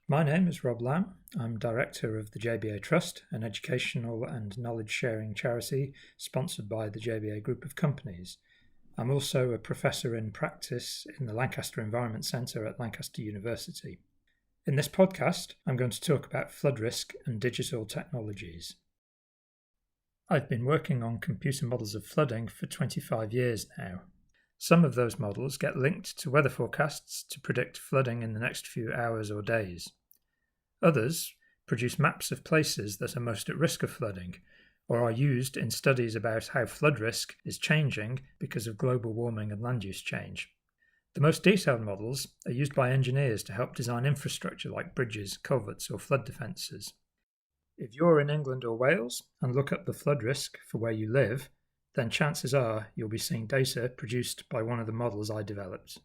My name is Rob Lamb. I'm Director of the JBA Trust, an educational and knowledge-sharing charity sponsored by the JBA Group of Companies. I'm also a Professor in Practice in the Lancaster Environment Centre at Lancaster University. In this podcast, I'm going to talk about flood risk and digital technologies. I've been working on computer models of flooding for 25 years now. Some of those models get linked to weather forecasts to predict flooding in the next few hours or days. Others produce maps of places that are most at risk of flooding, or are used in studies about how flood risk is changing because of global warming and land use change. The most detailed models are used by engineers to help design infrastructure like bridges, culverts, or flood defences. If you're in England or Wales and look up the flood risk for where you live, then chances are you'll be seeing data produced by one of the models I developed.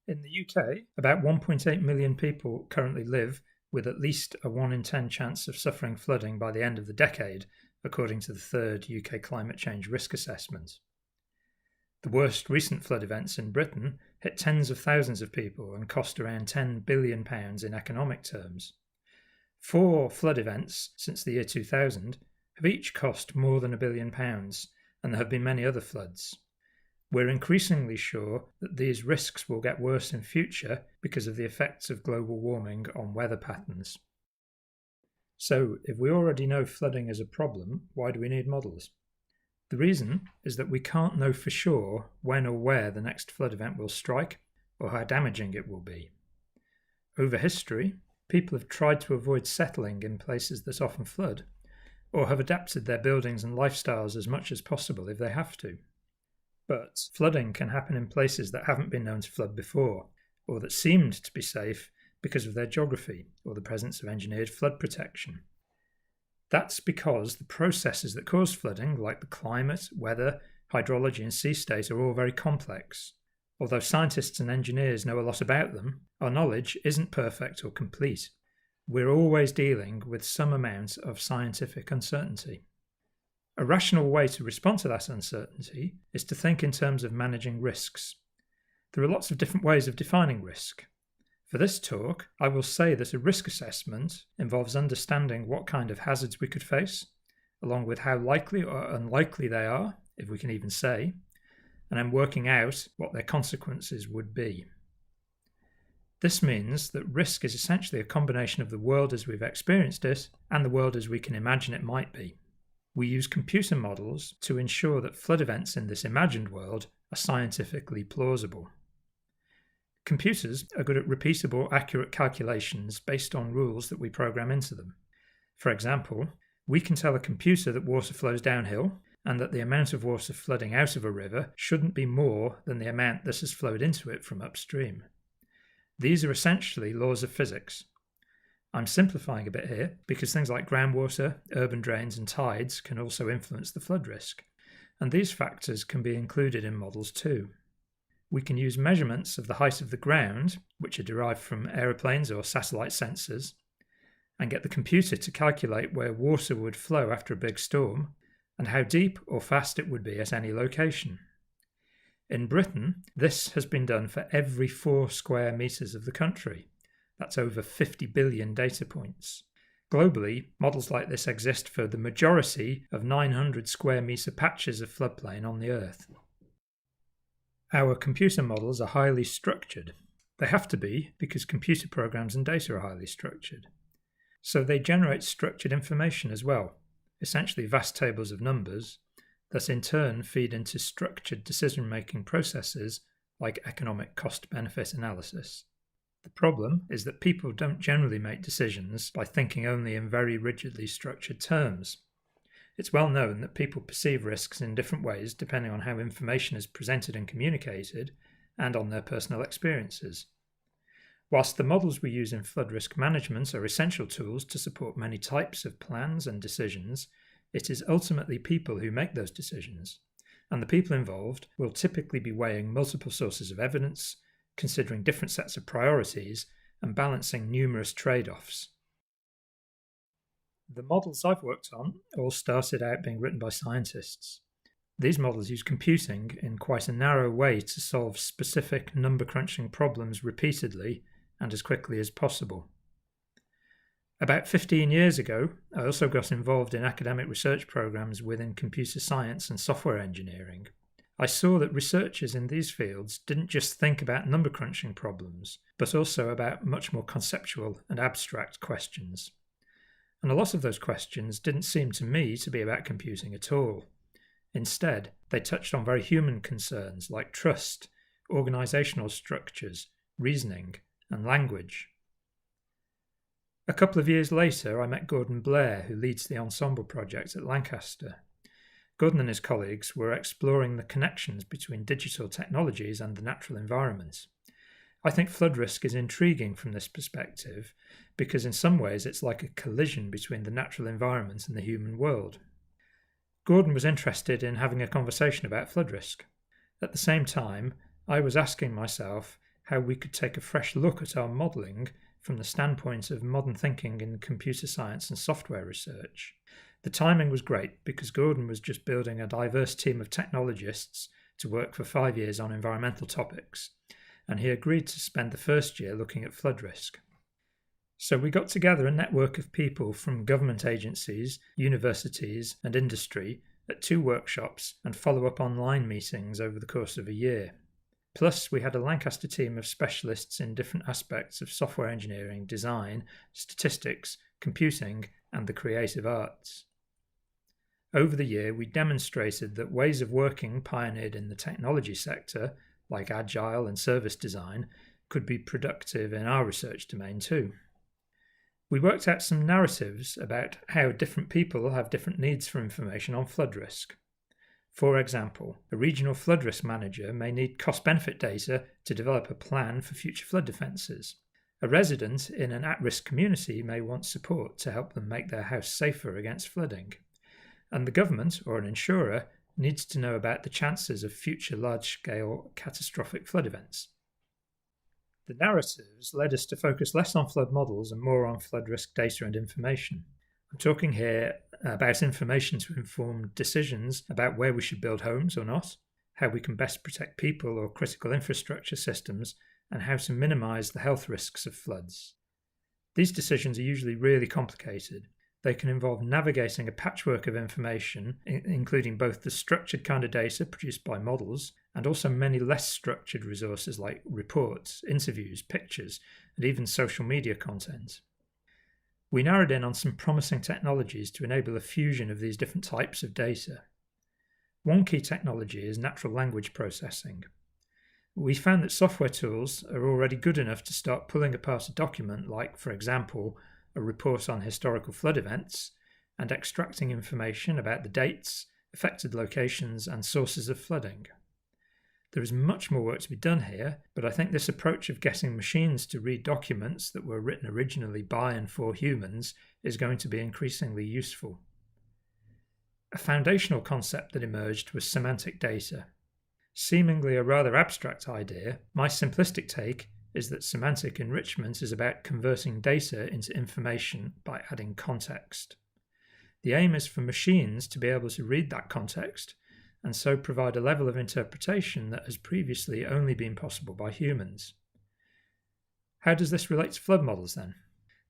In the UK, about 1.8 million people currently live with at least a 1 in 10 chance of suffering flooding by the end of the decade, according to the third UK Climate Change Risk Assessment. The worst recent flood events in Britain hit tens of thousands of people and cost around £10 billion in economic terms. 4 flood events since the year 2000 have each cost more than £1 billion, and there have been many other floods. We're increasingly sure that these risks will get worse in future because of the effects of global warming on weather patterns. So, if we already know flooding is a problem, why do we need models? The reason is that we can't know for sure when or where the next flood event will strike, or how damaging it will be. Over history, people have tried to avoid settling in places that often flood, or have adapted their buildings and lifestyles as much as possible if they have to. But flooding can happen in places that haven't been known to flood before, or that seemed to be safe because of their geography or the presence of engineered flood protection. That's because the processes that cause flooding, like the climate, weather, hydrology and sea state, are all very complex. Although scientists and engineers know a lot about them, our knowledge isn't perfect or complete. We're always dealing with some amount of scientific uncertainty. A rational way to respond to that uncertainty is to think in terms of managing risks. There are lots of different ways of defining risk. For this talk, I will say that a risk assessment involves understanding what kind of hazards we could face, along with how likely or unlikely they are, if we can even say, and then working out what their consequences would be. This means that risk is essentially a combination of the world as we've experienced it and the world as we can imagine it might be. We use computer models to ensure that flood events in this imagined world are scientifically plausible. Computers are good at repeatable, accurate calculations based on rules that we program into them. For example, we can tell a computer that water flows downhill and that the amount of water flooding out of a river shouldn't be more than the amount that has flowed into it from upstream. These are essentially laws of physics. I'm simplifying a bit here because things like groundwater, urban drains and tides can also influence the flood risk, and these factors can be included in models too. We can use measurements of the height of the ground, which are derived from aeroplanes or satellite sensors, and get the computer to calculate where water would flow after a big storm and how deep or fast it would be at any location. In Britain, this has been done for every 4 square metres of the country. That's over 50 billion data points. Globally, models like this exist for the majority of 900 square metre patches of floodplain on the Earth. Our computer models are highly structured. They have to be because computer programs and data are highly structured. So they generate structured information as well, essentially vast tables of numbers, that in turn feed into structured decision-making processes like economic cost-benefit analysis. The problem is that people don't generally make decisions by thinking only in very rigidly structured terms. It's well known that people perceive risks in different ways depending on how information is presented and communicated and on their personal experiences. Whilst the models we use in flood risk management are essential tools to support many types of plans and decisions, it is ultimately people who make those decisions, and the people involved will typically be weighing multiple sources of evidence, considering different sets of priorities, and balancing numerous trade-offs. The models I've worked on all started out being written by scientists. These models use computing in quite a narrow way to solve specific number-crunching problems repeatedly and as quickly as possible. About 15 years ago, I also got involved in academic research programs within computer science and software engineering. I saw that researchers in these fields didn't just think about number crunching problems, but also about much more conceptual and abstract questions. And a lot of those questions didn't seem to me to be about computing at all. Instead, they touched on very human concerns like trust, organizational structures, reasoning, and language. A couple of years later, I met Gordon Blair, who leads the Ensemble project at Lancaster. Gordon and his colleagues were exploring the connections between digital technologies and the natural environment. I think flood risk is intriguing from this perspective because in some ways it's like a collision between the natural environment and the human world. Gordon was interested in having a conversation about flood risk. At the same time, I was asking myself how we could take a fresh look at our modelling from the standpoint of modern thinking in computer science and software research. The timing was great because Gordon was just building a diverse team of technologists to work for 5 years on environmental topics, and he agreed to spend the first year looking at flood risk. So we got together a network of people from government agencies, universities, and industry at 2 workshops and follow-up online meetings over the course of a year. Plus, we had a Lancaster team of specialists in different aspects of software engineering, design, statistics, computing, and the creative arts. Over the year, we demonstrated that ways of working pioneered in the technology sector, like agile and service design, could be productive in our research domain too. We worked out some narratives about how different people have different needs for information on flood risk. For example, a regional flood risk manager may need cost-benefit data to develop a plan for future flood defences. A resident in an at-risk community may want support to help them make their house safer against flooding. And the government, or an insurer, needs to know about the chances of future large-scale catastrophic flood events. The narratives led us to focus less on flood models and more on flood risk data and information. I'm talking here about information to inform decisions about where we should build homes or not, how we can best protect people or critical infrastructure systems, and how to minimise the health risks of floods. These decisions are usually really complicated. They can involve navigating a patchwork of information, including both the structured kind of data produced by models and also many less structured resources like reports, interviews, pictures, and even social media content. We narrowed in on some promising technologies to enable a fusion of these different types of data. One key technology is natural language processing. We found that software tools are already good enough to start pulling apart a document like, for example, a report on historical flood events, and extracting information about the dates, affected locations, and sources of flooding. There is much more work to be done here, but I think this approach of getting machines to read documents that were written originally by and for humans is going to be increasingly useful. A foundational concept that emerged was semantic data. Seemingly a rather abstract idea, my simplistic take is that semantic enrichment is about converting data into information by adding context. The aim is for machines to be able to read that context and so provide a level of interpretation that has previously only been possible by humans. How does this relate to flood models then?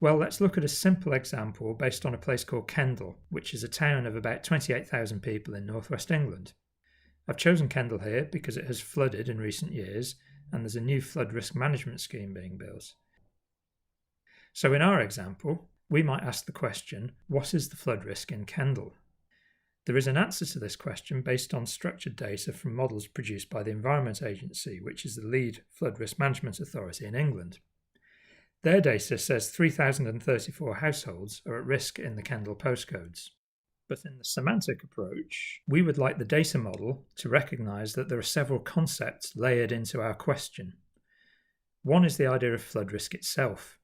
Well, let's look at a simple example based on a place called Kendal, which is a town of about 28,000 people in northwest England. I've chosen Kendal here because it has flooded in recent years and there's a new flood risk management scheme being built. So in our example, we might ask the question, what is the flood risk in Kendal? There is an answer to this question based on structured data from models produced by the Environment Agency, which is the lead flood risk management authority in England. Their data says 3,034 households are at risk in the Kendal postcodes. But in the semantic approach, we would like the data model to recognise that there are several concepts layered into our question. One is the idea of flood risk itself,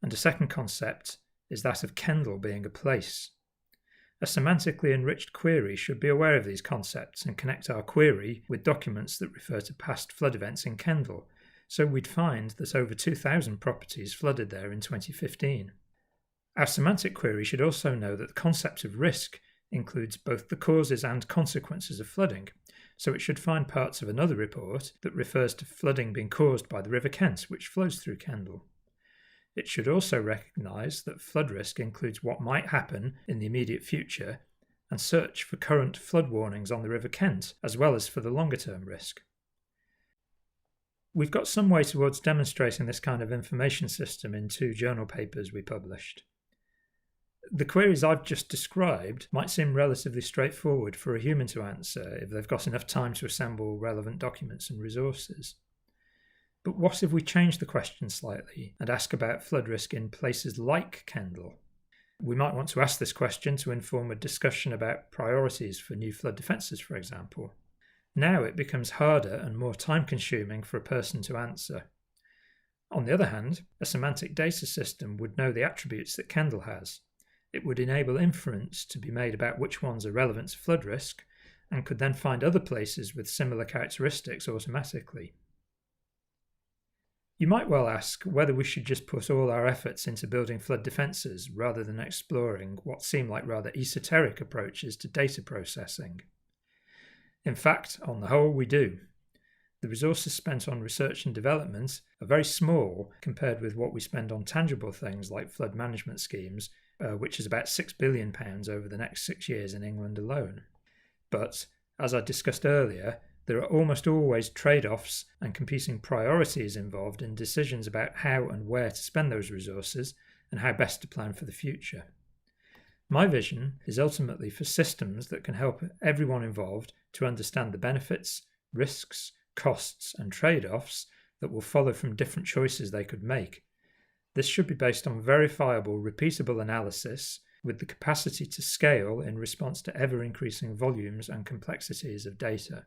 and a second concept is that of Kendal being a place. A semantically enriched query should be aware of these concepts and connect our query with documents that refer to past flood events in Kendal, so we'd find that over 2,000 properties flooded there in 2015. Our semantic query should also know that the concept of risk includes both the causes and consequences of flooding, so it should find parts of another report that refers to flooding being caused by the River Kent, which flows through Kendal. It should also recognise that flood risk includes what might happen in the immediate future and search for current flood warnings on the River Kent, as well as for the longer-term risk. We've got some way towards demonstrating this kind of information system in 2 journal papers we published. The queries I've just described might seem relatively straightforward for a human to answer if they've got enough time to assemble relevant documents and resources. But what if we change the question slightly and ask about flood risk in places like Kendal? We might want to ask this question to inform a discussion about priorities for new flood defences, for example. Now it becomes harder and more time-consuming for a person to answer. On the other hand, a semantic data system would know the attributes that Kendal has. It would enable inference to be made about which ones are relevant to flood risk, and could then find other places with similar characteristics automatically. You might well ask whether we should just put all our efforts into building flood defences rather than exploring what seem like rather esoteric approaches to data processing. In fact, on the whole, we do. The resources spent on research and development are very small compared with what we spend on tangible things like flood management schemes, which is about £6 billion over the next 6 years in England alone. But, as I discussed earlier, there are almost always trade-offs and competing priorities involved in decisions about how and where to spend those resources and how best to plan for the future. My vision is ultimately for systems that can help everyone involved to understand the benefits, risks, costs and trade-offs that will follow from different choices they could make. This should be based on verifiable, repeatable analysis with the capacity to scale in response to ever-increasing volumes and complexities of data.